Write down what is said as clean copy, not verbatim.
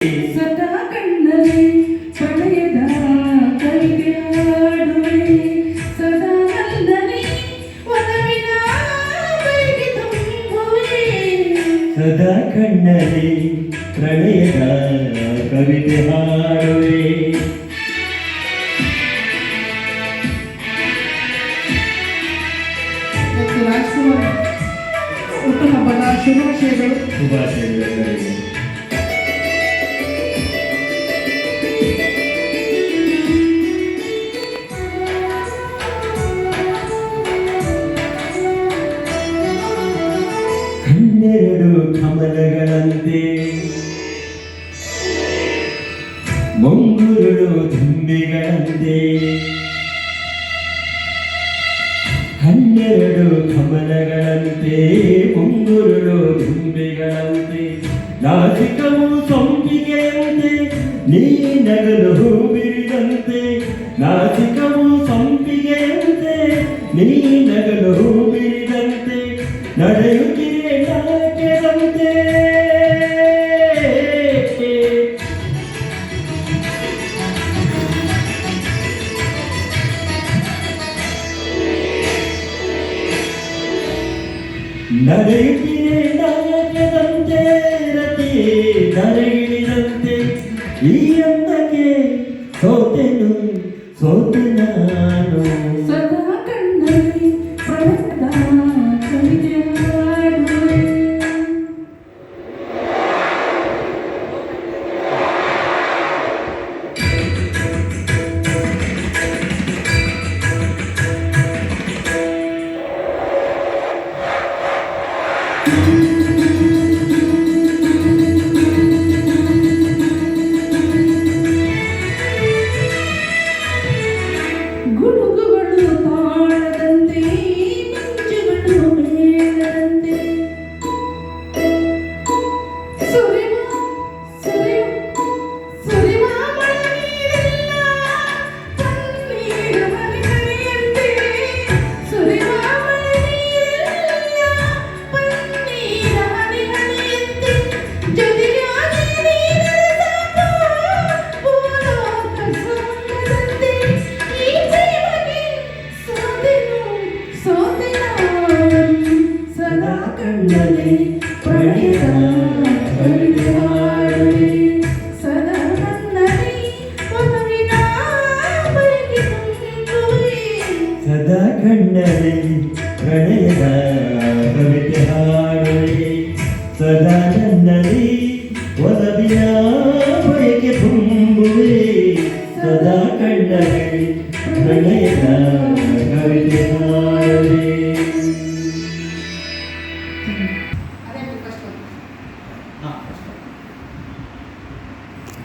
ಸದಾ ಕಣ್ಣಲ್ಲಿ ಪ್ರಣಯದ ಕವಿತೆ ಹಾಡುವೆ ಸದಾ ನನ್ನಲ್ಲಿ ಒಲವಿನ ಬೈಗೆ ತುಂಬುವೆ ಸದಾ ಕಣ್ಣಲ್ಲಿ ಪ್ರಣಯದ ಕವಿತೆ ಹಾಡುವೆ ಮತ್ತು ರಾಜ್ಕುಮಾರ್ ಹುಟ್ಟುಹಬ್ಬದ ಶುಭಾಶಯಗಳು. ಶುಭಾಶಯಗಳು. ಹನ್ನೆರಡು ಕಮಲಗಳಂತೆ ಮುಂಗುರುಳು ದುಂಬಿಗಳಂತೆ ಹನ್ನೆರಡು ಕಮಲಗಳಂತೆ ಮುಂಗುರುಳು ದುಂಬಿಗಳಂತೆ ನಾಸಿಕವು ಸಂಪಿಗೆಯಂತೆ ನೀ ನಗಲು ಹೂ ಬಿರಿದಂತೆ ನಾಸಿಕವು ಸಂಪಿಗೆಯಂತೆ ನೀ ನಗಲು ಹೂ ಬಿರಿದಂತೆ ನಡೆಯುತ್ತಿರೆ ನಾಟ್ಯದಂತೆ ನಡೆಯುತ್ತಿರೆ ನಾಟ್ಯದಂತೆ ರತಿ ನಡೆಯಿಳಿದಂತೆ ಈ ಅನ್ನಕ್ಕೆ ಸೋತೆನು ಸೋತೆ ನಾನು ಸದಾ ಕಣ್ಣಲ್ಲಿ ಪ್ರಣಯದ ಕವಿತೆ ಹಾಡುವೆ. ಗುಡುಗುಗಳು ತಾಳದಂತೆ ಮಿಂಚುಗಳು ಮೇಳದಂತೆ ಸುರಿವ ಸುರಿವ ಸುರಿವ ಮಳೆನೀರೆಲ್ಲ ಪನ್ನೀರ ಹನಿಹನಿಯಂತೆ ಸುರಿವ ಮಳೆನೀರೆಲ್ಲ ಪನ್ನೀರ ಹನಿಹನಿಯಂತೆ ಜೊತೆಯಾಗಿ ನೀನೆರೆದಾಗ ಭೂಲೋಕ ಸ್ವರ್ಗದಂತೆ ಈ ಪ್ರೇಮಗೆ ಸೋತೆನು ಸೋತೆ ನಾನು ಸದಾ ಕಣ್ಣಲ್ಲಿ ಪ್ರಣಯದ ಕವಿತೆ ಹಾಡುವೆ ಸದಾ ನನ್ನಲ್ಲಿ ಒಲವಿನ ಬಯಕೆ ತುಂಬುವೆ ಸದಾ ಕಣ್ಣಲ್ಲಿ ಪ್ರಣಯದ ಕವಿತೆ ಹಾಡುವೆ ಸದಾ ನನ್ನಲ್ಲಿ ಒಲವಿನ ಬಯಕೆ ತುಂಬುವೆ ಸದಾ ಕಣ್ಣಲ್ಲಿ ಪ್ರಣಯದ ಕವಿತೆ ಹಾಡುವೆ.